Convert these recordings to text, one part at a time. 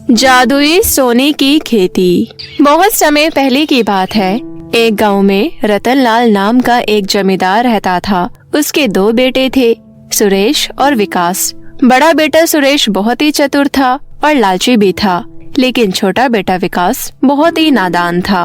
जादुई सोने की खेती। बहुत समय पहले की बात है। एक गांव में रतनलाल नाम का एक जमींदार रहता था। उसके 2 बेटे थे, सुरेश और विकास। बड़ा बेटा सुरेश बहुत ही चतुर था और लालची भी था, लेकिन छोटा बेटा विकास बहुत ही नादान था।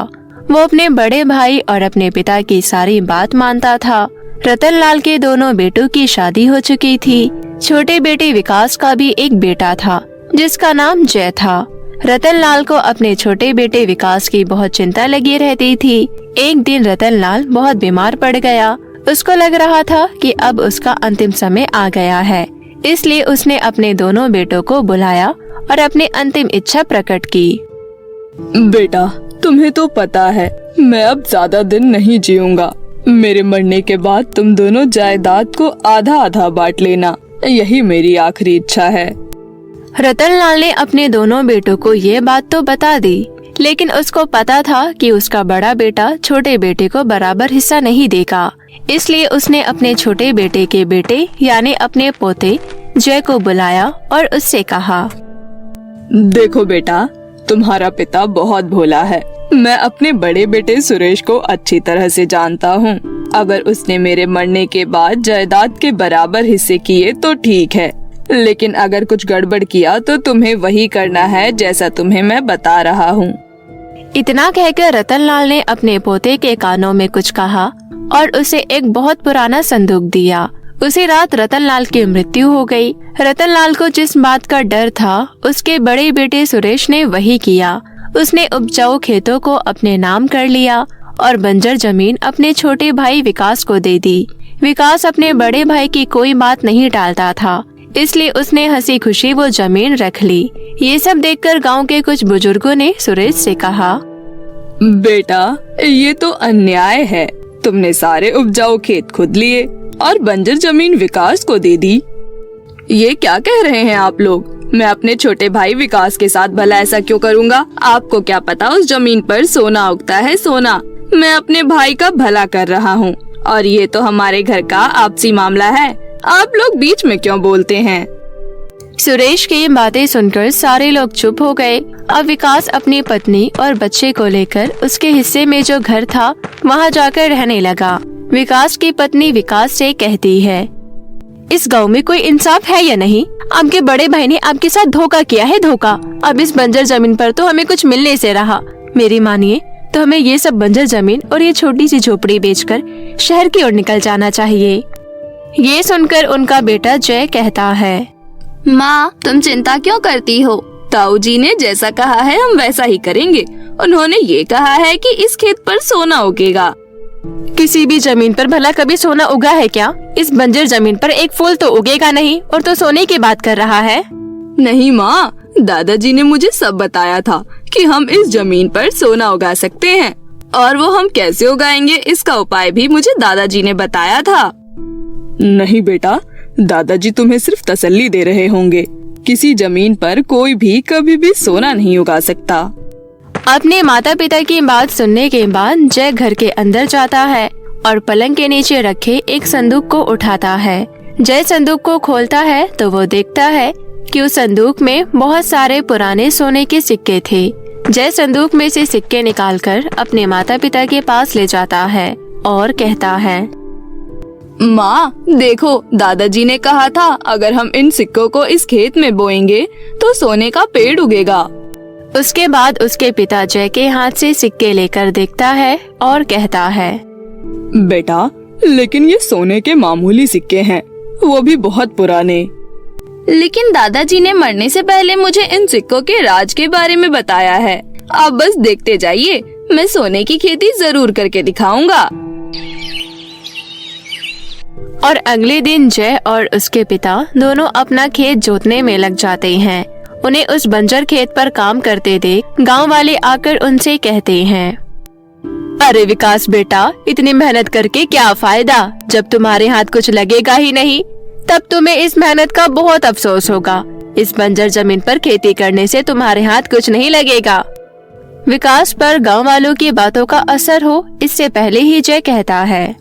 वो अपने बड़े भाई और अपने पिता की सारी बात मानता था। रतनलाल के दोनों बेटों की शादी हो चुकी थी। छोटे बेटे विकास का भी एक बेटा था जिसका नाम जय था। रतनलाल को अपने छोटे बेटे विकास की बहुत चिंता लगी रहती थी। एक दिन रतनलाल बहुत बीमार पड़ गया। उसको लग रहा था कि अब उसका अंतिम समय आ गया है, इसलिए उसने अपने दोनों बेटों को बुलाया और अपनी अंतिम इच्छा प्रकट की। बेटा, तुम्हें तो पता है मैं अब ज्यादा दिन नहीं जीऊंगा। मेरे मरने के बाद तुम दोनों जायदाद को आधा आधा बांट लेना, यही मेरी आखिरी इच्छा है। रतनलाल ने अपने दोनों बेटों को ये बात तो बता दी, लेकिन उसको पता था कि उसका बड़ा बेटा छोटे बेटे को बराबर हिस्सा नहीं देगा। इसलिए उसने अपने छोटे बेटे के बेटे यानी अपने पोते जय को बुलाया और उससे कहा, देखो बेटा, तुम्हारा पिता बहुत भोला है। मैं अपने बड़े बेटे सुरेश को अच्छी तरह से जानता हूँ। अगर उसने मेरे मरने के बाद जायदाद के बराबर हिस्से किए तो ठीक है, लेकिन अगर कुछ गड़बड़ किया तो तुम्हें वही करना है जैसा तुम्हें मैं बता रहा हूँ। इतना कहकर रतनलाल ने अपने पोते के कानों में कुछ कहा और उसे एक बहुत पुराना संदूक दिया। उसी रात रतनलाल की मृत्यु हो गई। रतनलाल को जिस बात का डर था, उसके बड़े बेटे सुरेश ने वही किया। उसने उपजाऊ खेतों को अपने नाम कर लिया और बंजर जमीन अपने छोटे भाई विकास को दे दी। विकास अपने बड़े भाई की कोई बात नहीं टालता था, इसलिए उसने हंसी खुशी वो जमीन रख ली। ये सब देखकर गांव के कुछ बुजुर्गों ने सुरेश से कहा, बेटा, ये तो अन्याय है। तुमने सारे उपजाऊ खेत खुद लिए और बंजर जमीन विकास को दे दी। ये क्या कह रहे हैं आप लोग? मैं अपने छोटे भाई विकास के साथ भला ऐसा क्यों करूँगा? आपको क्या पता उस जमीन पर सोना उगता है, सोना। मैं अपने भाई का भला कर रहा हूँ और ये तो हमारे घर का आपसी मामला है। आप लोग बीच में क्यों बोलते हैं? सुरेश की बातें सुनकर सारे लोग चुप हो गए। अब विकास अपनी पत्नी और बच्चे को लेकर उसके हिस्से में जो घर था वहाँ जाकर रहने लगा। विकास की पत्नी विकास से कहती है, इस गांव में कोई इंसाफ है या नहीं? आपके बड़े भाई ने आपके साथ धोखा किया है, धोखा। अब इस बंजर जमीन पर तो हमें कुछ मिलने से रहा। मेरी मानिए तो हमें ये सब बंजर जमीन और ये छोटी सी झोपड़ी बेचकर शहर की ओर निकल जाना चाहिए। ये सुनकर उनका बेटा जय कहता है, माँ, तुम चिंता क्यों करती हो? ताऊ जी ने जैसा कहा है हम वैसा ही करेंगे। उन्होंने ये कहा है कि इस खेत पर सोना उगेगा। किसी भी जमीन पर भला कभी सोना उगा है क्या? इस बंजर जमीन पर एक फूल तो उगेगा नहीं और तो सोने की बात कर रहा है। नहीं माँ, दादाजी ने मुझे सब बताया था कि हम इस जमीन पर सोना उगा सकते हैं, और वो हम कैसे उगाएंगे इसका उपाय भी मुझे दादाजी ने बताया था। नहीं बेटा, दादाजी तुम्हें सिर्फ तसल्ली दे रहे होंगे। किसी जमीन पर कोई भी कभी भी सोना नहीं उगा सकता। अपने माता पिता की बात सुनने के बाद जय घर के अंदर जाता है और पलंग के नीचे रखे एक संदूक को उठाता है। जय संदूक को खोलता है तो वो देखता है कि उस संदूक में बहुत सारे पुराने सोने के सिक्के थे। जय संदूक में से सिक्के निकालकर अपने माता पिता के पास ले जाता है और कहता है, माँ देखो, दादाजी ने कहा था अगर हम इन सिक्कों को इस खेत में बोएंगे तो सोने का पेड़ उगेगा। उसके बाद उसके पिता जय के हाथ से सिक्के लेकर देखता है और कहता है, बेटा, लेकिन ये सोने के मामूली सिक्के हैं, वो भी बहुत पुराने। लेकिन दादाजी ने मरने से पहले मुझे इन सिक्कों के राज के बारे में बताया है। आप बस देखते जाइए, मैं सोने की खेती जरूर करके दिखाऊंगा। और अगले दिन जय और उसके पिता दोनों अपना खेत जोतने में लग जाते हैं। उन्हें उस बंजर खेत पर काम करते देख गांव वाले आकर उनसे कहते हैं, अरे विकास बेटा, इतनी मेहनत करके क्या फायदा? जब तुम्हारे हाथ कुछ लगेगा ही नहीं तब तुम्हें इस मेहनत का बहुत अफसोस होगा। इस बंजर जमीन पर खेती करने से तुम्हारे हाथ कुछ नहीं लगेगा। विकास पर गांव वालों की बातों का असर हो इससे पहले ही जय कहता है,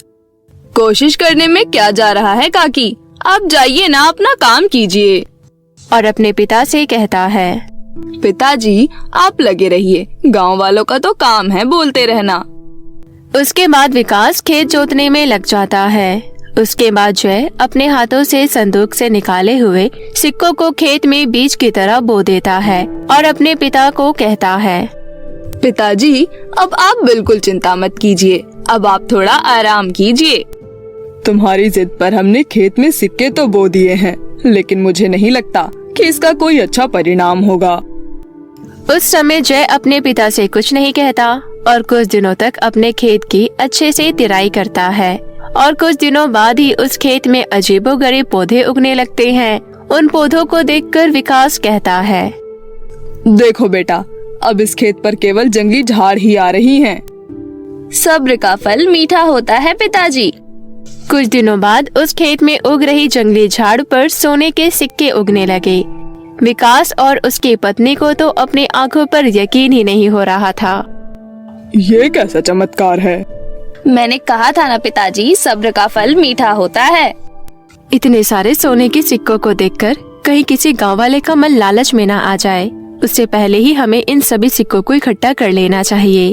कोशिश करने में क्या जा रहा है काकी, आप जाइए ना, अपना काम कीजिए। और अपने पिता से कहता है, पिताजी, आप लगे रहिए, गांव वालों का तो काम है बोलते रहना। उसके बाद विकास खेत जोतने में लग जाता है। उसके बाद जय अपने हाथों से संदूक से निकाले हुए सिक्कों को खेत में बीज की तरह बो देता है और अपने पिता को कहता है, पिताजी, अब आप बिल्कुल चिंता मत कीजिए, अब आप थोड़ा आराम कीजिए। तुम्हारी जिद पर हमने खेत में सिक्के तो बो दिए हैं, लेकिन मुझे नहीं लगता कि इसका कोई अच्छा परिणाम होगा। उस समय जय अपने पिता से कुछ नहीं कहता और कुछ दिनों तक अपने खेत की अच्छे से तिराई करता है। और कुछ दिनों बाद ही उस खेत में अजीबोगरीब पौधे उगने लगते हैं। उन पौधों को देखकर विकास कहता है, देखो बेटा, अब इस खेत पर केवल जंगली झाड़ ही आ रही हैं। सब्र का फल मीठा होता है पिताजी। कुछ दिनों बाद उस खेत में उग रही जंगली झाड़ पर सोने के सिक्के उगने लगे। विकास और उसकी पत्नी को तो अपनी आंखों पर यकीन ही नहीं हो रहा था। ये कैसा चमत्कार है? मैंने कहा था ना पिताजी, सब्र का फल मीठा होता है। इतने सारे सोने के सिक्कों को देखकर कहीं किसी गांव वाले का मन लालच में ना आ जाए, उससे पहले ही हमें इन सभी सिक्कों को इकट्ठा कर लेना चाहिए।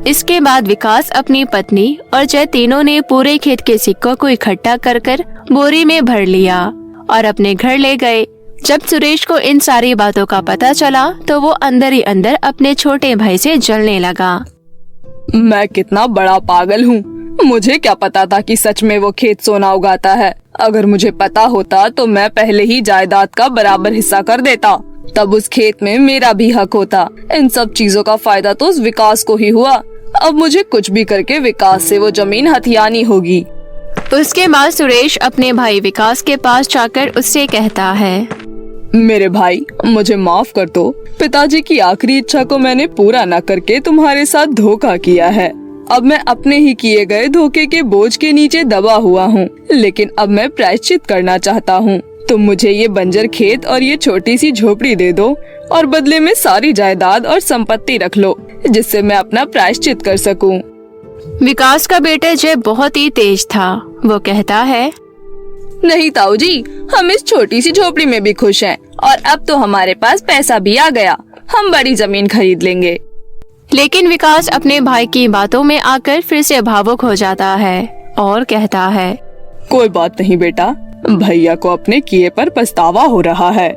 इसके बाद विकास, अपनी पत्नी और जय तीनों ने पूरे खेत के सिक्कों को इकट्ठा कर बोरी में भर लिया और अपने घर ले गए। जब सुरेश को इन सारी बातों का पता चला तो वो अंदर ही अंदर अपने छोटे भाई से जलने लगा। मैं कितना बड़ा पागल हूँ, मुझे क्या पता था कि सच में वो खेत सोना उगाता है। अगर मुझे पता होता तो मैं पहले ही जायदाद का बराबर हिस्सा कर देता, तब उस खेत में मेरा भी हक होता। इन सब चीजों का फायदा तो उस विकास को ही हुआ। अब मुझे कुछ भी करके विकास से वो जमीन हथियानी होगी। उसके बाद सुरेश अपने भाई विकास के पास जाकर उससे कहता है, मेरे भाई, मुझे माफ कर दो। पिताजी की आखिरी इच्छा को मैंने पूरा न करके तुम्हारे साथ धोखा किया है। अब मैं अपने ही किए गए धोखे के बोझ के नीचे दबा हुआ हूँ, लेकिन अब मैं प्रायश्चित करना चाहता हूँ। तुम मुझे ये बंजर खेत और ये छोटी सी झोपड़ी दे दो और बदले में सारी जायदाद और संपत्ति रख लो, जिससे मैं अपना प्रायश्चित कर सकूं। विकास का बेटा जय बहुत ही तेज था। वो कहता है, नहीं ताऊ जी, हम इस छोटी सी झोपड़ी में भी खुश हैं और अब तो हमारे पास पैसा भी आ गया, हम बड़ी जमीन खरीद लेंगे। लेकिन विकास अपने भाई की बातों में आकर फिर से भावुक हो जाता है और कहता है, कोई बात नहीं बेटा, भैया को अपने किए पर पछतावा हो रहा है।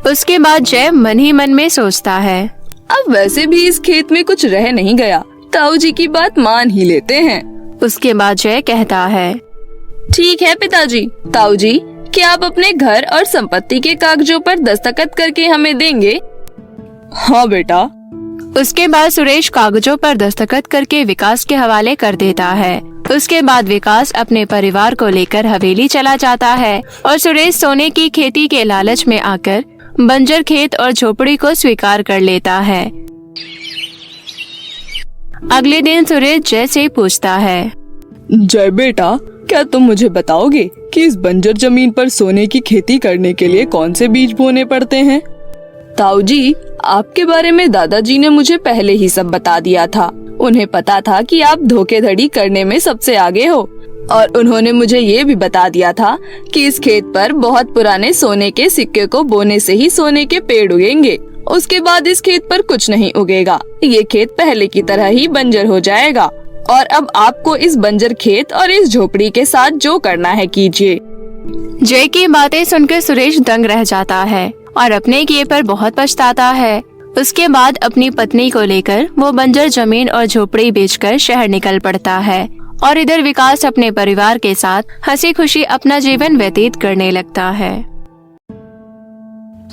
उसके बाद जय मन ही मन में सोचता है, अब वैसे भी इस खेत में कुछ रह नहीं गया, ताऊ जी की बात मान ही लेते हैं। उसके बाद जय कहता है, ठीक है पिताजी। ताऊ जी, क्या आप अपने घर और संपत्ति के कागजों पर दस्तखत करके हमें देंगे? हाँ बेटा। उसके बाद सुरेश कागजों पर दस्तखत करके विकास के हवाले कर देता है। उसके बाद विकास अपने परिवार को लेकर हवेली चला जाता है और सुरेश सोने की खेती के लालच में आकर बंजर खेत और झोपड़ी को स्वीकार कर लेता है। अगले दिन सुरेश जय से पूछता है, जय बेटा, क्या तुम मुझे बताओगे कि इस बंजर जमीन पर सोने की खेती करने के लिए कौन से बीज बोने पड़ते हैं? ताऊ जी, आपके बारे में दादाजी ने मुझे पहले ही सब बता दिया था। उन्हें पता था कि आप धोखेधड़ी करने में सबसे आगे हो और उन्होंने मुझे ये भी बता दिया था कि इस खेत पर बहुत पुराने सोने के सिक्के को बोने से ही सोने के पेड़ उगेंगे। उसके बाद इस खेत पर कुछ नहीं उगेगा, ये खेत पहले की तरह ही बंजर हो जाएगा और अब आपको इस बंजर खेत और इस झोपड़ी के साथ जो करना है कीजिए। जय की बातें सुनकर सुरेश दंग रह जाता है और अपने किए पर बहुत पछताता है। उसके बाद अपनी पत्नी को लेकर वो बंजर जमीन और झोपड़ी बेचकर शहर निकल पड़ता है और इधर विकास अपने परिवार के साथ हंसी खुशी अपना जीवन व्यतीत करने लगता है।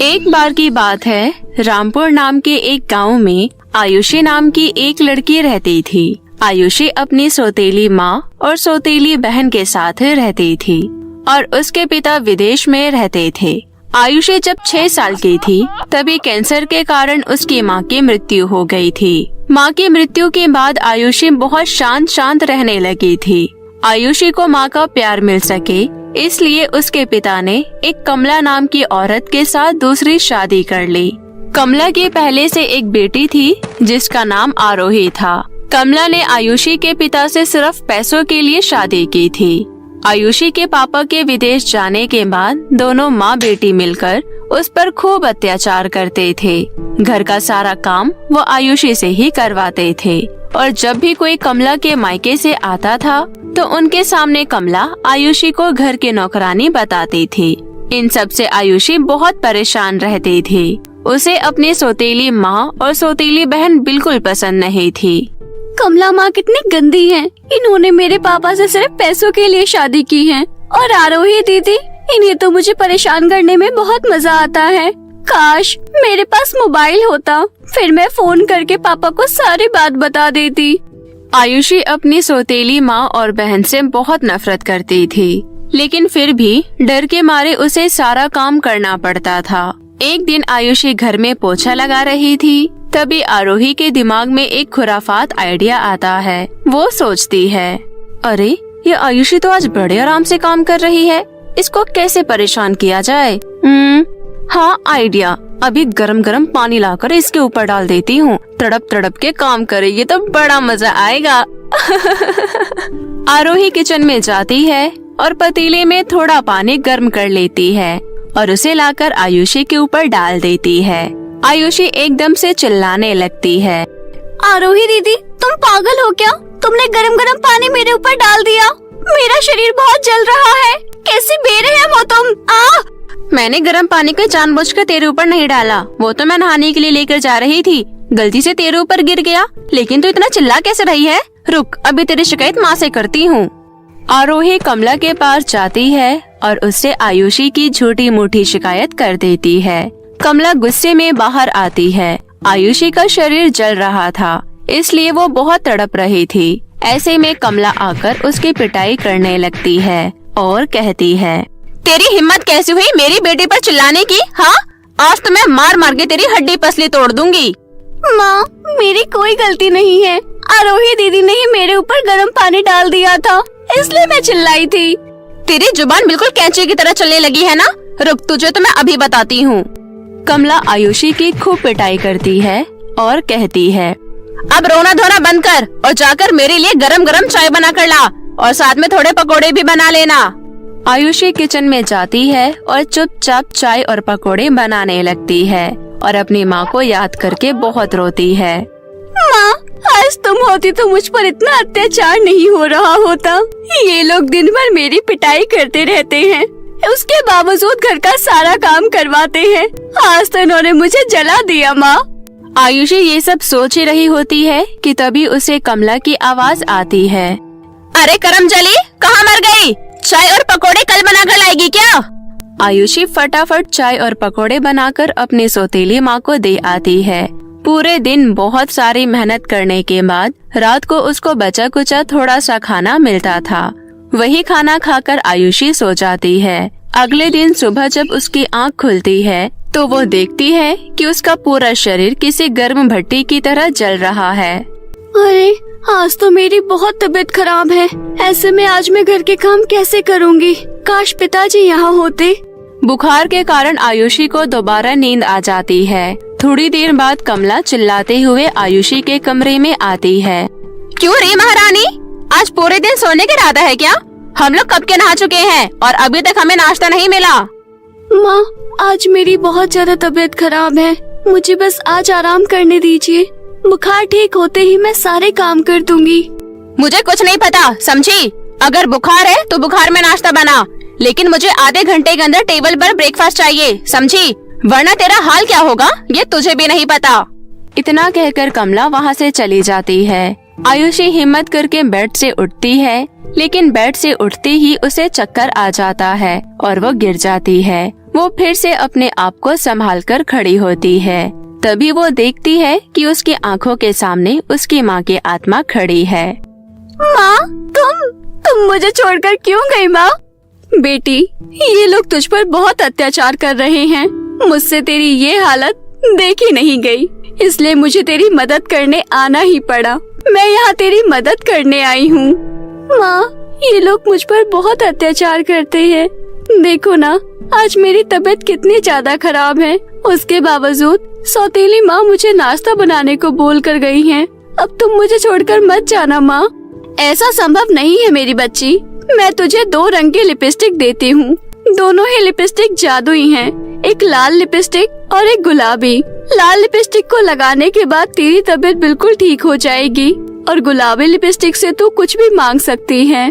एक बार की बात है, रामपुर नाम के एक गांव में आयुषी नाम की एक लड़की रहती थी। आयुषी अपनी सौतेली माँ और सौतेली बहन के साथ रहती थी और उसके पिता विदेश में रहते थे। आयुषी जब 6 साल की थी तभी कैंसर के कारण उसकी माँ की मृत्यु हो गई थी। माँ की मृत्यु के बाद आयुषी बहुत शांत रहने लगी थी। आयुषी को माँ का प्यार मिल सके इसलिए उसके पिता ने एक कमला नाम की औरत के साथ दूसरी शादी कर ली। कमला की पहले से एक बेटी थी जिसका नाम आरोही था। कमला ने आयुषी के पिता से सिर्फ पैसों के लिए शादी की थी। आयुषी के पापा के विदेश जाने के बाद दोनों माँ बेटी मिलकर उस पर खूब अत्याचार करते थे। घर का सारा काम वो आयुषी से ही करवाते थे और जब भी कोई कमला के मायके से आता था तो उनके सामने कमला आयुषी को घर की नौकरानी बताती थी। इन सब से आयुषी बहुत परेशान रहती थी। उसे अपनी सौतेली माँ और सौतेली बहन बिल्कुल पसंद नहीं थी। कमला माँ कितनी गंदी है। इन्होंने मेरे पापा से सिर्फ पैसों के लिए शादी की है। और आरोही दीदी, इन्हें तो मुझे परेशान करने में बहुत मजा आता है। काश मेरे पास मोबाइल होता, फिर मैं फोन करके पापा को सारी बात बता देती। आयुषी अपनी सौतेली माँ और बहन से बहुत नफरत करती थी, लेकिन फिर भी डर के मारे उसे सारा काम करना पड़ता था। एक दिन आयुषी घर में पोछा लगा रही थी, तभी आरोही के दिमाग में एक खुराफात आइडिया आता है। वो सोचती है, अरे ये आयुषी तो आज बड़े आराम से काम कर रही है, इसको कैसे परेशान किया जाए। हाँ आइडिया, अभी गरम गरम पानी लाकर इसके ऊपर डाल देती हूँ, तड़प तड़प के काम करेगी तो बड़ा मजा आएगा। आरोही किचन में जाती है और पतीले में थोड़ा पानी गर्म कर लेती है और उसे लाकर आयुषी के ऊपर डाल देती है। आयुषी एकदम से चिल्लाने लगती है, आरोही दीदी, तुम पागल हो क्या? तुमने गरम गरम पानी मेरे ऊपर डाल दिया। मेरा शरीर बहुत जल रहा है। कैसी बेरहम हो तुम। मैंने गर्म पानी को जानबूझकर तेरे ऊपर नहीं डाला, वो तो मैं नहाने के लिए लेकर जा रही थी, गलती से तेरे ऊपर गिर गया। लेकिन तू इतना चिल्ला कैसे रही है? रुक, अभी तेरी शिकायत माँ से करती हूँ। आरोही कमला के पास जाती है और उससे आयुषी की झूठी मूठी शिकायत कर देती है। कमला गुस्से में बाहर आती है। आयुषी का शरीर जल रहा था, इसलिए वो बहुत तड़प रही थी। ऐसे में कमला आकर उसकी पिटाई करने लगती है और कहती है, तेरी हिम्मत कैसी हुई मेरी बेटी पर चिल्लाने की? हाँ, आज तो मैं मार मार के तेरी हड्डी पसली तोड़ दूंगी। माँ, मेरी कोई गलती नहीं है। आरोही दीदी ने ही मेरे ऊपर गर्म पानी डाल दिया था, इसलिए मैं चिल्लाई थी। तेरी जुबान बिल्कुल कैंची की तरह चलने लगी है ना? रुक, तुझे तो मैं अभी बताती हूँ। कमला आयुषी की खूब पिटाई करती है और कहती है, अब रोना धोना बंद कर और जाकर मेरे लिए गरम गरम चाय बना कर ला और साथ में थोड़े पकोड़े भी बना लेना। आयुषी किचन में जाती है और चुपचाप चाय और पकोड़े बनाने लगती है और अपनी माँ को याद करके बहुत रोती है। माँ, आज तुम होती तो मुझ पर इतना अत्याचार नहीं हो रहा होता। ये लोग दिन भर मेरी पिटाई करते रहते हैं, उसके बावजूद घर का सारा काम करवाते हैं। आज तो इन्होंने मुझे जला दिया। माँ, आयुषी ये सब सोच ही रही होती है कि तभी उसे कमला की आवाज आती है, अरे करमजली, कहाँ मर गई? चाय और पकोड़े कल बनाकर लाएगी क्या? आयुषी फटाफट चाय और पकोड़े बनाकर अपनी सौतेली माँ को दे आती है। पूरे दिन बहुत सारी मेहनत करने के बाद रात को उसको बचा कुचा थोड़ा सा खाना मिलता था। वही खाना खाकर आयुषी सो जाती है। अगले दिन सुबह जब उसकी आँख खुलती है तो वो देखती है कि उसका पूरा शरीर किसी गर्म भट्टी की तरह जल रहा है। अरे, आज तो मेरी बहुत तबीयत खराब है। ऐसे में आज मैं घर के काम कैसे करूँगी? काश पिताजी यहाँ होते। बुखार के कारण आयुषी को दोबारा नींद आ जाती है। थोड़ी देर बाद कमला चिल्लाते हुए आयुषी के कमरे में आती है। क्यों रे महारानी, आज पूरे दिन सोने के इरादा है क्या? हम लोग कब के नहा चुके हैं और अभी तक हमें नाश्ता नहीं मिला। माँ, आज मेरी बहुत ज्यादा तबीयत खराब है, मुझे बस आज आराम करने दीजिए। बुखार ठीक होते ही मैं सारे काम कर दूंगी। मुझे कुछ नहीं पता, समझी? अगर बुखार है तो बुखार में नाश्ता बना, लेकिन मुझे आधे घंटे के अंदर टेबल पर ब्रेकफास्ट चाहिए, समझी? वरना तेरा हाल क्या होगा ये तुझे भी नहीं पता। इतना कहकर कमला वहाँ से चली जाती है। आयुषी हिम्मत करके बेड से उठती है, लेकिन बेड से उठते ही उसे चक्कर आ जाता है और वो गिर जाती है। वो फिर से अपने आप को संभाल कर खड़ी होती है। तभी वो देखती है कि उसकी आंखों के सामने उसकी माँ की आत्मा खड़ी है। माँ, तुम मुझे छोड़कर क्यों गई? माँ, बेटी, ये लोग तुझ पर बहुत अत्याचार कर रहे हैं। मुझसे तेरी ये हालत देखी नहीं गई, इसलिए मुझे तेरी मदद करने आना ही पड़ा। मैं यहाँ तेरी मदद करने आई हूँ। माँ, ये लोग मुझ पर बहुत अत्याचार करते हैं। देखो ना, आज मेरी तबीयत कितनी ज्यादा खराब है, उसके बावजूद सौतेली माँ मुझे नाश्ता बनाने को बोल कर गई हैं। अब तुम मुझे छोड़कर मत जाना माँ। ऐसा संभव नहीं है मेरी बच्ची, मैं तुझे 2 रंग की लिपस्टिक देती हूँ। दोनों ही लिपस्टिक जादुई हैं। एक लाल लिपस्टिक और एक गुलाबी। लाल लिपस्टिक को लगाने के बाद तेरी तबीयत बिल्कुल ठीक हो जाएगी और गुलाबी लिपस्टिक से तू कुछ भी मांग सकती है।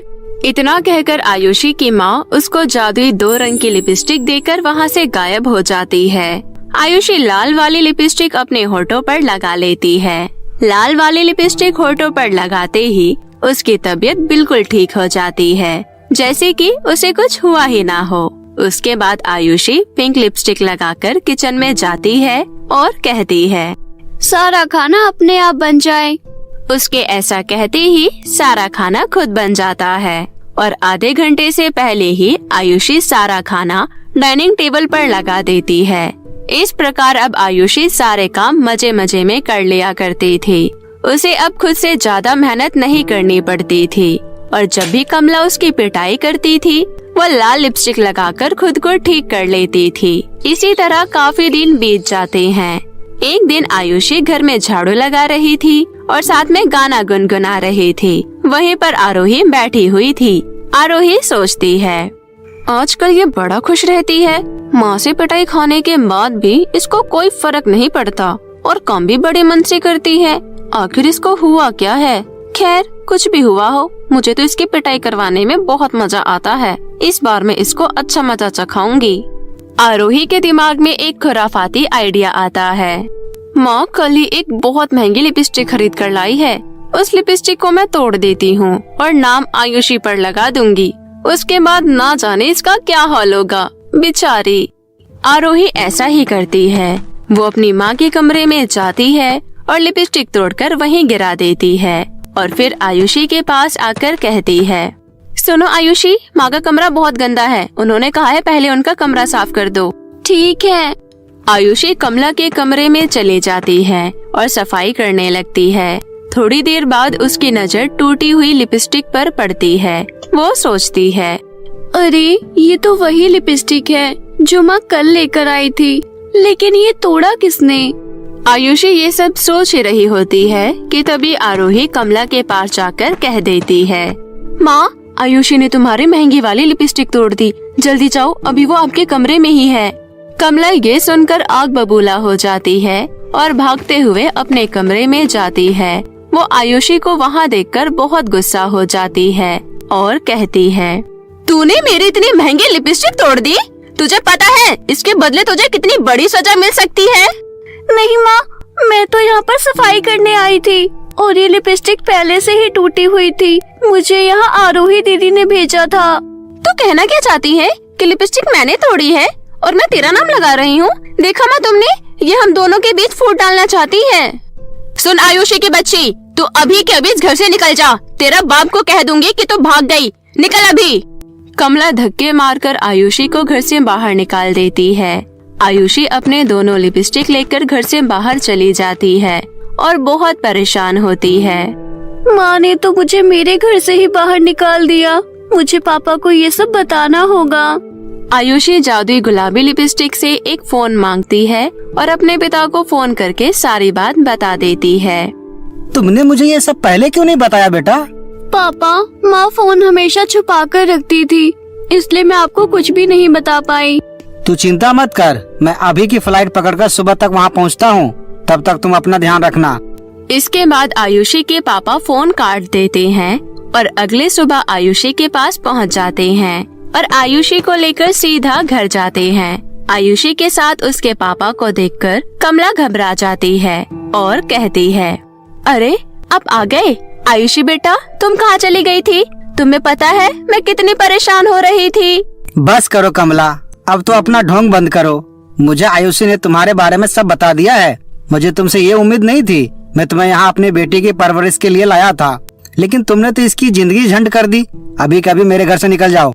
इतना कहकर आयुषी की माँ उसको जादुई 2 रंग की लिपस्टिक देकर वहाँ से गायब हो जाती है। आयुषी लाल वाली लिपस्टिक अपने होठों पर लगा लेती है। लाल वाली लिपस्टिक होठों पर लगाते ही उसकी तबीयत बिल्कुल ठीक हो जाती है, जैसे कि उसे कुछ हुआ ही ना हो। उसके बाद आयुषी पिंक लिपस्टिक लगाकर किचन में जाती है और कहती है, सारा खाना अपने आप बन जाए। उसके ऐसा कहते ही सारा खाना खुद बन जाता है और आधे घंटे से पहले ही आयुषी सारा खाना डाइनिंग टेबल पर लगा देती है। इस प्रकार अब आयुषी सारे काम मजे मजे में कर लिया करती थी। उसे अब खुद से ज्यादा मेहनत नहीं करनी पड़ती थी और जब भी कमला उसकी पिटाई करती थी वह लाल लिपस्टिक लगाकर खुद को ठीक कर लेती थी। इसी तरह काफी दिन बीत जाते हैं। एक दिन आयुषी घर में झाड़ू लगा रही थी और साथ में गाना गुनगुना रही थी। वहीं पर आरोही बैठी हुई थी। आरोही सोचती है, आजकल ये बड़ा खुश रहती है। माँ से पिटाई खाने के बाद भी इसको कोई फर्क नहीं पड़ता और काम भी बड़े मन से करती है। आखिर इसको हुआ क्या है? खैर कुछ भी हुआ हो, मुझे तो इसकी पिटाई करवाने में बहुत मजा आता है। इस बार मैं इसको अच्छा मजा चखाऊंगी। आरोही के दिमाग में एक खुराफाती आइडिया आता है। माँ कल ही एक बहुत महंगी लिपस्टिक खरीद कर लाई है। उस लिपस्टिक को मैं तोड़ देती हूँ और नाम आयुषी पर लगा दूंगी। उसके बाद ना जाने इसका क्या हाल होगा, बेचारी। आरोही ऐसा ही करती है। वो अपनी माँ के कमरे में जाती है और लिपस्टिक तोड़कर वहीं गिरा देती है और फिर आयुषी के पास आकर कहती है, सुनो आयुषी, माँ का कमरा बहुत गंदा है। उन्होंने कहा है पहले उनका कमरा साफ कर दो। ठीक है। आयुषी कमला के कमरे में चली जाती है और सफाई करने लगती है। थोड़ी देर बाद उसकी नजर टूटी हुई लिपस्टिक पर पड़ती है। वो सोचती है, अरे ये तो वही लिपस्टिक है जो माँ कल लेकर आई थी, लेकिन ये तोड़ा किसने? आयुषी ये सब सोच ही रही होती है कि तभी आरोही कमला के पास जाकर कह देती है, माँ आयुषी ने तुम्हारी महंगी वाली लिपस्टिक तोड़ दी। जल्दी जाओ, अभी वो आपके कमरे में ही है। कमला ये सुनकर आग बबूला हो जाती है और भागते हुए अपने कमरे में जाती है। वो आयुषी को वहाँ देखकर बहुत गुस्सा हो जाती है और कहती है, तूने मेरी इतनी महंगी लिपस्टिक तोड़ दी? तुझे पता है इसके बदले तुझे कितनी बड़ी सजा मिल सकती है? नहीं माँ, मैं तो यहाँ पर सफाई करने आई थी और ये लिपस्टिक पहले से ही टूटी हुई थी। मुझे यहाँ आरोही दीदी ने भेजा था। तो कहना क्या चाहती है कि लिपस्टिक मैंने तोड़ी है और मैं तेरा नाम लगा रही हूँ? देखा मैं तुमने, ये हम दोनों के बीच फूट डालना चाहती है। सुन आयुषी की बच्ची, तू अभी के अभी इस घर से निकल जा। तेरा बाप को कह दूंगी कि तू भाग गई। निकल अभी। कमला धक्के मारकर आयुषी को घर से बाहर निकाल देती है। आयुषी अपने दोनों लिपस्टिक लेकर घर से बाहर चली जाती है और बहुत परेशान होती है। माँ ने तो मुझे मेरे घर से ही बाहर निकाल दिया। मुझे पापा को ये सब बताना होगा। आयुषी जादुई गुलाबी लिपस्टिक से एक फोन मांगती है और अपने पिता को फोन करके सारी बात बता देती है। तुमने मुझे ये सब पहले क्यों नहीं बताया बेटा? पापा, माँ फोन हमेशा छुपा कर रखती थी, इसलिए मैं आपको कुछ भी नहीं बता पाई। तू चिंता मत कर, मैं अभी की फ्लाइट पकड़कर सुबह तक वहाँ पहुँचता हूँ। तब तक तुम अपना ध्यान रखना। इसके बाद आयुषी के पापा फोन काट देते हैं और अगले सुबह आयुषी के पास पहुँच जाते हैं और आयुषी को लेकर सीधा घर जाते हैं। आयुषी के साथ उसके पापा को देखकर कमला घबरा जाती है और कहती है, अरे आप आ गए। आयुषी बेटा, तुम कहाँ चली गई थी? तुम्हें पता है मैं कितनी परेशान हो रही थी। बस करो कमला, अब तो अपना ढोंग बंद करो। मुझे आयुषी ने तुम्हारे बारे में सब बता दिया है। मुझे तुमसे ये उम्मीद नहीं थी। मैं तुम्हें यहाँ अपनी बेटी की परवरिश के लिए लाया था, लेकिन तुमने तो इसकी जिंदगी झंड कर दी। अभी कभी मेरे घर से निकल जाओ।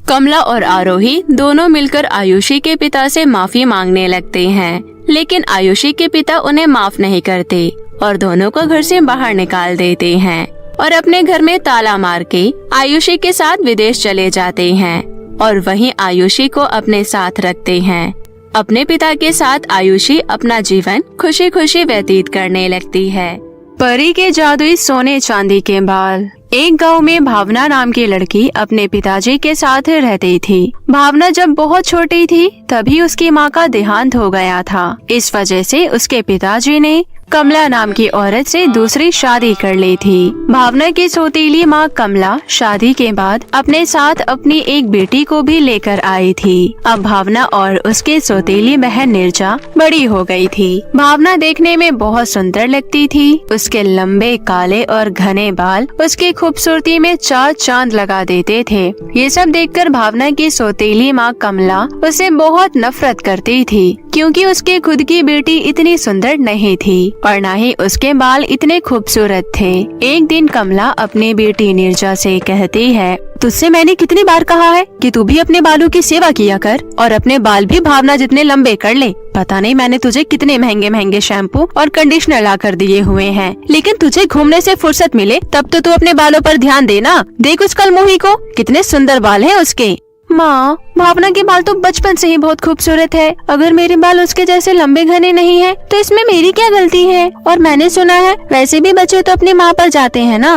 कमला और आरोही दोनों मिलकर आयुषी के पिता से माफी मांगने लगते हैं, लेकिन आयुषी के पिता उन्हें माफ नहीं करते और दोनों को घर से बाहर निकाल देते हैं और अपने घर में ताला मार के आयुषी के साथ विदेश चले जाते हैं और वहीं आयुषी को अपने साथ रखते हैं। अपने पिता के साथ आयुषी अपना जीवन खुशी खुशी व्यतीत करने लगती है। परी के जादुई सोने चांदी के बाल। एक गांव में भावना नाम की लड़की अपने पिताजी के साथ रहती थी। भावना जब बहुत छोटी थी तभी उसकी माँ का देहांत हो गया था। इस वजह से उसके पिताजी ने कमला नाम की औरत से दूसरी शादी कर ली थी। भावना की सौतेली माँ कमला शादी के बाद अपने साथ अपनी एक बेटी को भी लेकर आई थी। अब भावना और उसके सौतेली बहन निर्जा बड़ी हो गई थी। भावना देखने में बहुत सुंदर लगती थी। उसके लंबे काले और घने बाल उसकी खूबसूरती में चार चांद लगा देते थे। ये सब देखकर भावना की सौतेली माँ कमला उसे बहुत नफरत करती थी, क्योंकि उसके खुद की बेटी इतनी सुंदर नहीं थी और न ही उसके बाल इतने खूबसूरत थे। एक दिन कमला अपनी बेटी निर्जा से कहती है, तुझसे मैंने कितनी बार कहा है कि तू भी अपने बालों की सेवा किया कर और अपने बाल भी भावना जितने लंबे कर ले। पता नहीं मैंने तुझे कितने महंगे महंगे शैम्पू और कंडीशनर ला कर दिए हुए हैं, लेकिन तुझे घूमने से फुर्सत मिले तब तो तू अपने बालों पर ध्यान देना। देख उस कलमुही को, कितने सुंदर बाल है उसके। माँ, भावना के बाल तो बचपन से ही बहुत खूबसूरत है। अगर मेरे बाल उसके जैसे लंबे घने नहीं है तो इसमें मेरी क्या गलती है? और मैंने सुना है वैसे भी बच्चे तो अपनी माँ पर जाते हैं ना।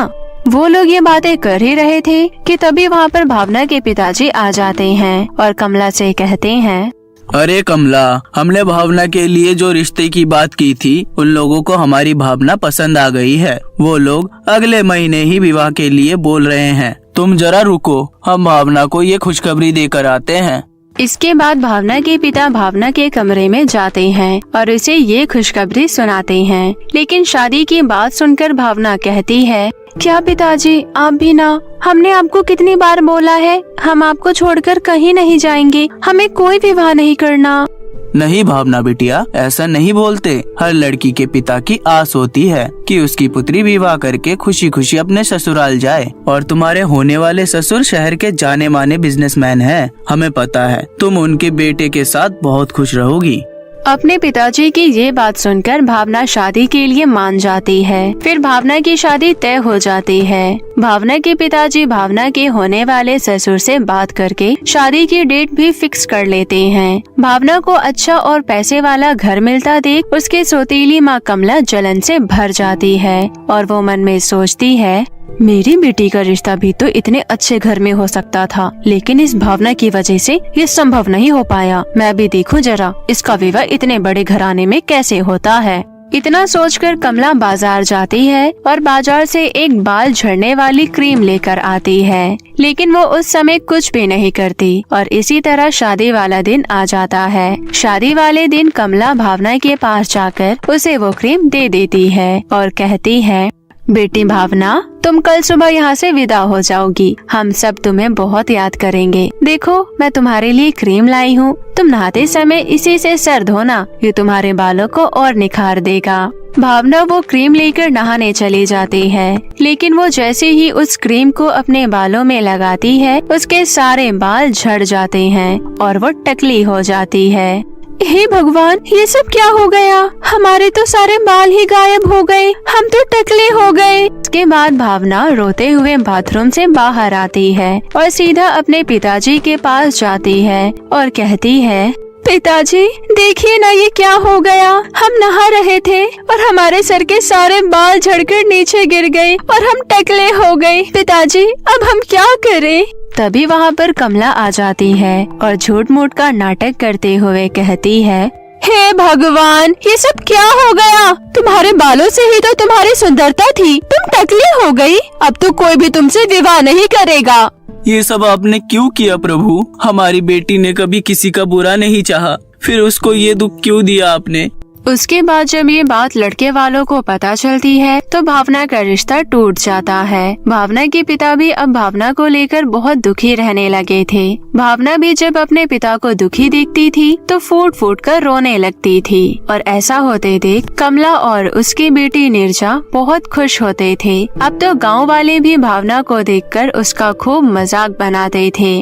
वो लोग ये बातें कर ही रहे थे कि तभी वहाँ पर भावना के पिताजी आ जाते हैं और कमला से कहते हैं, अरे कमला, हमने भावना के लिए जो रिश्ते की बात की थी उन लोगों को हमारी भावना पसंद आ गई है। वो लोग अगले महीने ही विवाह के लिए बोल रहे हैं। तुम जरा रुको, हम भावना को ये खुशखबरी देकर आते हैं। इसके बाद भावना के पिता भावना के कमरे में जाते हैं और उसे ये खुशखबरी सुनाते हैं। लेकिन शादी की बात सुनकर भावना कहती है, क्या पिताजी आप भी ना? हमने आपको कितनी बार बोला है हम आपको छोड़कर कहीं नहीं जाएंगे, हमें कोई विवाह नहीं करना। नहीं भावना बिटिया, ऐसा नहीं बोलते। हर लड़की के पिता की आस होती है कि उसकी पुत्री विवाह करके खुशी खुशी अपने ससुराल जाए। और तुम्हारे होने वाले ससुर शहर के जाने माने बिजनेसमैन हैं। हमें पता है तुम उनके बेटे के साथ बहुत खुश रहोगी। अपने पिताजी की ये बात सुनकर भावना शादी के लिए मान जाती है। फिर भावना की शादी तय हो जाती है। भावना के पिताजी भावना के होने वाले ससुर से बात करके शादी की डेट भी फिक्स कर लेते हैं। भावना को अच्छा और पैसे वाला घर मिलता देख उसके सौतेली माँ कमला जलन से भर जाती है और वो मन में सोचती है, मेरी बेटी का रिश्ता भी तो इतने अच्छे घर में हो सकता था, लेकिन इस भावना की वजह से ये संभव नहीं हो पाया। मैं भी देखूं जरा इसका विवाह इतने बड़े घराने में कैसे होता है। इतना सोचकर कमला बाजार जाती है और बाजार से एक बाल झड़ने वाली क्रीम लेकर आती है, लेकिन वो उस समय कुछ भी नहीं करती और इसी तरह शादी वाला दिन आ जाता है। शादी वाले दिन कमला भावना के पास जाकर उसे वो क्रीम दे देती है और कहती है, बेटी भावना, तुम कल सुबह यहाँ से विदा हो जाओगी। हम सब तुम्हें बहुत याद करेंगे। देखो मैं तुम्हारे लिए क्रीम लाई हूँ, तुम नहाते समय इसी से सर धोना, ये तुम्हारे बालों को और निखार देगा। भावना वो क्रीम लेकर नहाने चली जाती है, लेकिन वो जैसे ही उस क्रीम को अपने बालों में लगाती है उसके सारे बाल झड़ जाते हैं और वो टकली हो जाती है। हे भगवान, ये सब क्या हो गया? हमारे तो सारे बाल ही गायब हो गए, हम तो टकले हो गए। इसके बाद भावना रोते हुए बाथरूम से बाहर आती है और सीधा अपने पिताजी के पास जाती है और कहती है, पिताजी देखिए ना ये क्या हो गया। हम नहा रहे थे और हमारे सर के सारे बाल झड़कर नीचे गिर गए और हम टकले हो गए। पिताजी अब हम क्या करें? तभी वहाँ पर कमला आ जाती है और झूठ मूठ का नाटक करते हुए कहती है, हे भगवान, ये सब क्या हो गया? तुम्हारे बालों से ही तो तुम्हारी सुंदरता थी, तुम टकली हो गई। अब तो कोई भी तुमसे विवाह नहीं करेगा। ये सब आपने क्यों किया प्रभु? हमारी बेटी ने कभी किसी का बुरा नहीं चाहा, फिर उसको ये दुख क्यों दिया आपने? उसके बाद जब ये बात लड़के वालों को पता चलती है तो भावना का रिश्ता टूट जाता है। भावना के पिता भी अब भावना को लेकर बहुत दुखी रहने लगे थे। भावना भी जब अपने पिता को दुखी देखती थी तो फूट फूट कर रोने लगती थी और ऐसा होते देख कमला और उसकी बेटी निर्जा बहुत खुश होते थे। अब तो गाँव वाले भी भावना को देखकर उसका खूब मजाक बनाते थे।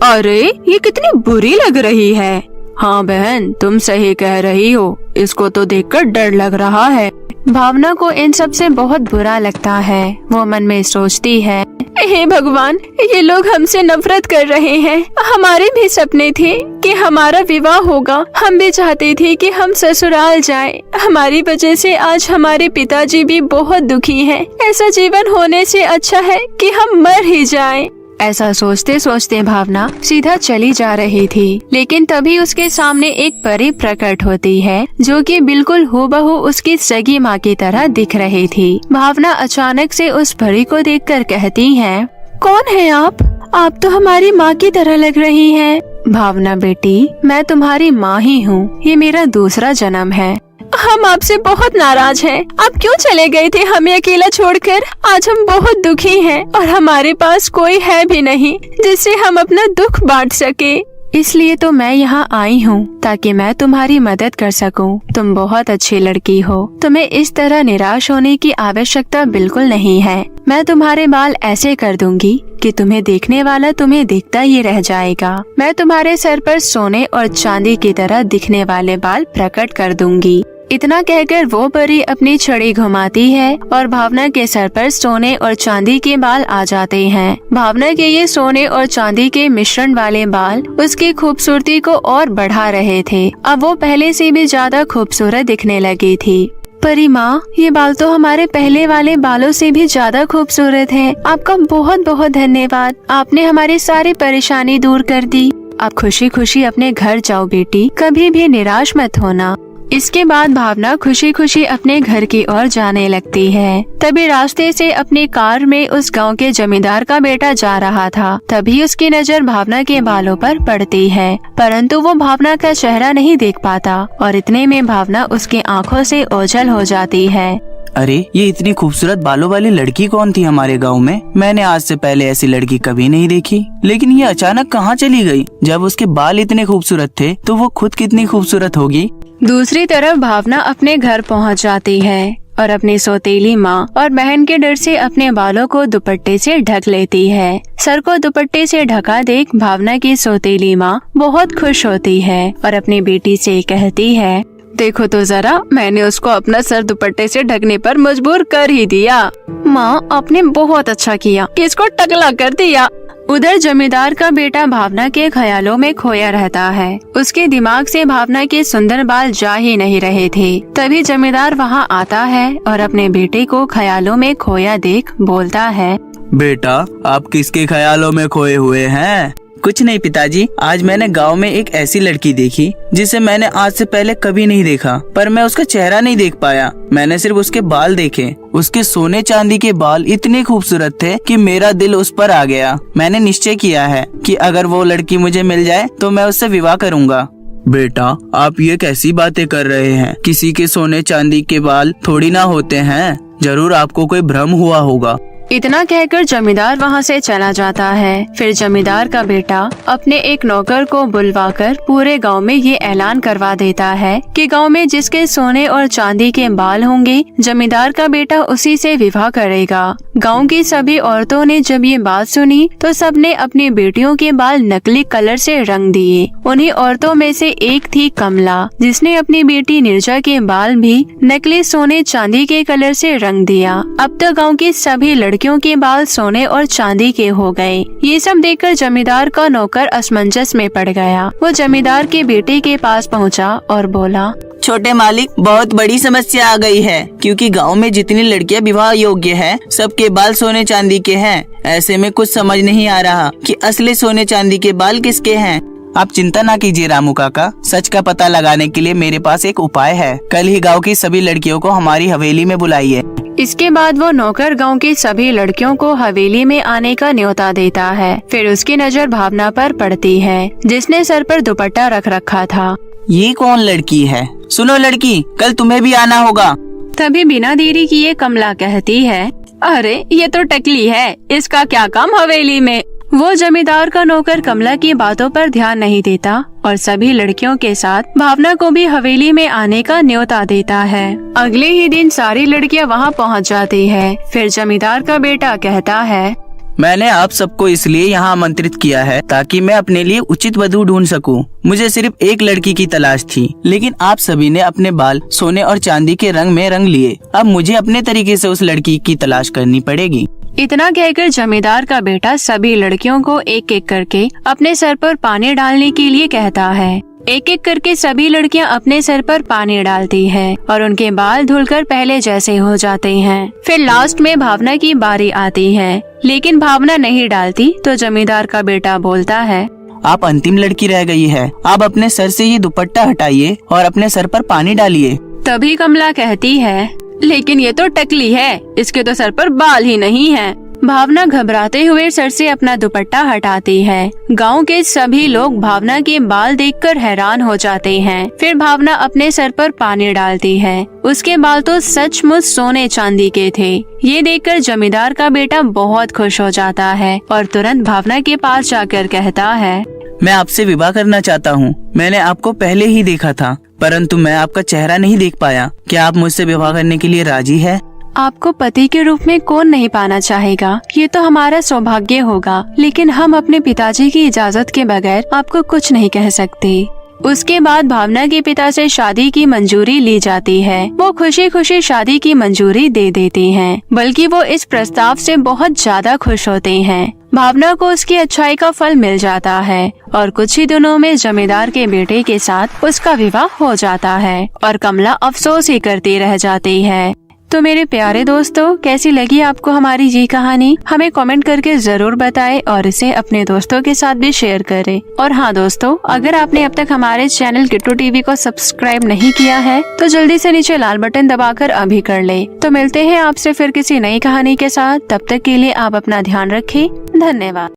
अरे ये कितनी बुरी लग रही है। हाँ बहन, तुम सही कह रही हो, इसको तो देखकर डर लग रहा है। भावना को इन सब से बहुत बुरा लगता है। वो मन में सोचती है, हे भगवान, ये लोग हमसे नफरत कर रहे हैं। हमारे भी सपने थे कि हमारा विवाह होगा। हम भी चाहते थे कि हम ससुराल जाएं। हमारी वजह से आज हमारे पिताजी भी बहुत दुखी हैं। ऐसा जीवन होने से अच्छा है कि हम मर ही जाएं। ऐसा सोचते सोचते भावना सीधा चली जा रही थी, लेकिन तभी उसके सामने एक परी प्रकट होती है जो कि बिल्कुल हूबहू उसकी सगी माँ की तरह दिख रही थी। भावना अचानक से उस परी को देखकर कहती है, कौन है आप? आप तो हमारी माँ की तरह लग रही हैं। भावना बेटी, मैं तुम्हारी माँ ही हूँ। ये मेरा दूसरा जन्म है। हम आपसे बहुत नाराज हैं। आप क्यों चले गए थे हमें अकेला छोड़कर? आज हम बहुत दुखी हैं और हमारे पास कोई है भी नहीं जिससे हम अपना दुख बांट सके। इसलिए तो मैं यहाँ आई हूँ ताकि मैं तुम्हारी मदद कर सकूँ। तुम बहुत अच्छी लड़की हो, तुम्हें इस तरह निराश होने की आवश्यकता बिल्कुल नहीं है। मैं तुम्हारे बाल ऐसे कर दूंगी कि तुम्हें देखने वाला तुम्हें देखता ही रह जाएगा। मैं तुम्हारे सर पर सोने और चांदी की तरह दिखने वाले बाल प्रकट कर दूंगी। इतना कहकर वो परी अपनी छड़ी घुमाती है और भावना के सर पर सोने और चांदी के बाल आ जाते हैं। भावना के ये सोने और चांदी के मिश्रण वाले बाल उसकी खूबसूरती को और बढ़ा रहे थे। अब वो पहले से भी ज्यादा खूबसूरत दिखने लगी थी। परी माँ, ये बाल तो हमारे पहले वाले बालों से भी ज्यादा खूबसूरत हैं। आपका बहुत बहुत धन्यवाद। आपने हमारी सारी परेशानी दूर कर दी। आप खुशी खुशी अपने घर जाओ बेटी, कभी भी निराश मत होना। इसके बाद भावना खुशी खुशी अपने घर की ओर जाने लगती है। तभी रास्ते से अपनी कार में उस गांव के जमींदार का बेटा जा रहा था। तभी उसकी नजर भावना के बालों पर पड़ती है, परंतु वो भावना का चेहरा नहीं देख पाता और इतने में भावना उसकी आंखों से ओझल हो जाती है। अरे, ये इतनी खूबसूरत बालों वाली लड़की कौन थी हमारे गांव में? मैंने आज से पहले ऐसी लड़की कभी नहीं देखी। लेकिन ये अचानक कहाँ चली गई? जब उसके बाल इतने खूबसूरत थे तो वो खुद कितनी खूबसूरत होगी। दूसरी तरफ भावना अपने घर पहुंच जाती है और अपनी सौतेली माँ और बहन के डर से अपने बालों को दुपट्टे से ढक लेती है। सर को दुपट्टे से ढका देख भावना की सौतेली माँ बहुत खुश होती है और अपनी बेटी से कहती है, देखो तो जरा, मैंने उसको अपना सर दुपट्टे से ढकने पर मजबूर कर ही दिया। माँ, आपने बहुत अच्छा किया कि इसको टकला कर दिया। उधर जमींदार का बेटा भावना के ख्यालों में खोया रहता है। उसके दिमाग से भावना के सुंदर बाल जा ही नहीं रहे थे। तभी जमींदार वहाँ आता है और अपने बेटे को ख्यालों में खोया देख बोलता है, बेटा, आप किसके ख्यालों में खोए हुए हैं? कुछ नहीं पिताजी, आज मैंने गांव में एक ऐसी लड़की देखी जिसे मैंने आज से पहले कभी नहीं देखा, पर मैं उसका चेहरा नहीं देख पाया। मैंने सिर्फ उसके बाल देखे। उसके सोने चांदी के बाल इतने खूबसूरत थे कि मेरा दिल उस पर आ गया। मैंने निश्चय किया है कि अगर वो लड़की मुझे मिल जाए तो मैं उससे विवाह करूँगा। बेटा, आप ये कैसी बातें कर रहे हैं? किसी के सोने चांदी के बाल थोड़ी ना होते हैं। जरूर आपको कोई भ्रम हुआ होगा। इतना कहकर जमींदार वहाँ से चला जाता है। फिर जमींदार का बेटा अपने एक नौकर को बुलवाकर पूरे गांव में ये ऐलान करवा देता है कि गांव में जिसके सोने और चांदी के बाल होंगे, जमींदार का बेटा उसी से विवाह करेगा। गांव की सभी औरतों ने जब ये बात सुनी तो सबने अपनी बेटियों के बाल नकली कलर से रंग दिए। उन्हीं औरतों में से एक थी कमला, जिसने अपनी बेटी निर्जा के बाल भी नकली सोने चांदी के कलर से रंग दिया। अब तक गाँव की सभी लड़कियों के बाल सोने और चांदी के हो गए। ये सब देखकर जमींदार का नौकर असमंजस में पड़ गया। वो जमींदार के बेटे के पास पहुंचा और बोला, छोटे मालिक, बहुत बड़ी समस्या आ गई है, क्योंकि गांव में जितनी लड़कियां विवाह योग्य हैं, सबके बाल सोने चांदी के हैं। ऐसे में कुछ समझ नहीं आ रहा कि असली सोने चांदी के बाल किसके हैं। आप चिंता ना कीजिए रामू काका, सच का पता लगाने के लिए मेरे पास एक उपाय है। कल ही गांव की सभी लड़कियों को हमारी हवेली में बुलाइए। इसके बाद वो नौकर गांव की सभी लड़कियों को हवेली में आने का न्योता देता है। फिर उसकी नजर भावना पर पड़ती है, जिसने सर पर दुपट्टा रख रखा था। ये कौन लड़की है? सुनो लड़की, कल तुम्हें भी आना होगा। तभी बिना देरी किए कमला कहती है, अरे ये तो टकली है, इसका क्या काम हवेली में। वो जमींदार का नौकर कमला की बातों पर ध्यान नहीं देता और सभी लड़कियों के साथ भावना को भी हवेली में आने का न्योता देता है। अगले ही दिन सारी लड़कियां वहां पहुंच जाती है। फिर जमींदार का बेटा कहता है, मैंने आप सबको इसलिए यहाँ आमंत्रित किया है ताकि मैं अपने लिए उचित वधू ढूंढ सकूं। मुझे सिर्फ एक लड़की की तलाश थी, लेकिन आप सभी ने अपने बाल सोने और चांदी के रंग में रंग लिए। अब मुझे अपने तरीके से उस लड़की की तलाश करनी पड़ेगी। इतना कहकर जमींदार का बेटा सभी लड़कियों को एक एक करके अपने सर पर पानी डालने के लिए कहता है। एक एक करके सभी लड़कियां अपने सर पर पानी डालती है और उनके बाल धुलकर पहले जैसे हो जाते हैं। फिर लास्ट में भावना की बारी आती है, लेकिन भावना नहीं डालती तो जमींदार का बेटा बोलता है, आप अंतिम लड़की रह गई है। आप अपने सर से ये दुपट्टा हटाइए और अपने सर पर पानी डालिए। तभी कमला कहती है, लेकिन ये तो टकली है, इसके तो सर पर बाल ही नहीं है। भावना घबराते हुए सर से अपना दुपट्टा हटाती है। गांव के सभी लोग भावना के बाल देखकर हैरान हो जाते हैं। फिर भावना अपने सर पर पानी डालती है। उसके बाल तो सचमुच सोने चांदी के थे। ये देखकर जमींदार का बेटा बहुत खुश हो जाता है और तुरंत भावना के पास जाकर कहता है, मैं आपसे विवाह करना चाहता हूँ। मैंने आपको पहले ही देखा था, परंतु मैं आपका चेहरा नहीं देख पाया। क्या आप मुझसे विवाह करने के लिए राजी है? आपको पति के रूप में कौन नहीं पाना चाहेगा, ये तो हमारा सौभाग्य होगा, लेकिन हम अपने पिताजी की इजाजत के बगैर आपको कुछ नहीं कह सकते। उसके बाद भावना के पिता से शादी की मंजूरी ली जाती है। वो खुशी खुशी शादी की मंजूरी दे देते हैं, बल्कि वो इस प्रस्ताव से बहुत ज्यादा खुश होते हैं। भावना को उसकी अच्छाई का फल मिल जाता है और कुछ ही दिनों में जमींदार के बेटे के साथ उसका विवाह हो जाता है और कमला अफसोस ही करती रह जाती है। तो मेरे प्यारे दोस्तों, कैसी लगी आपको हमारी ये कहानी? हमें कमेंट करके जरूर बताएं और इसे अपने दोस्तों के साथ भी शेयर करें। और हाँ दोस्तों, अगर आपने अब तक हमारे चैनल किट्टू टीवी को सब्सक्राइब नहीं किया है तो जल्दी से नीचे लाल बटन दबाकर अभी कर ले। तो मिलते हैं आपसे फिर किसी नई कहानी के साथ। तब तक के लिए आप अपना ध्यान रखें। धन्यवाद।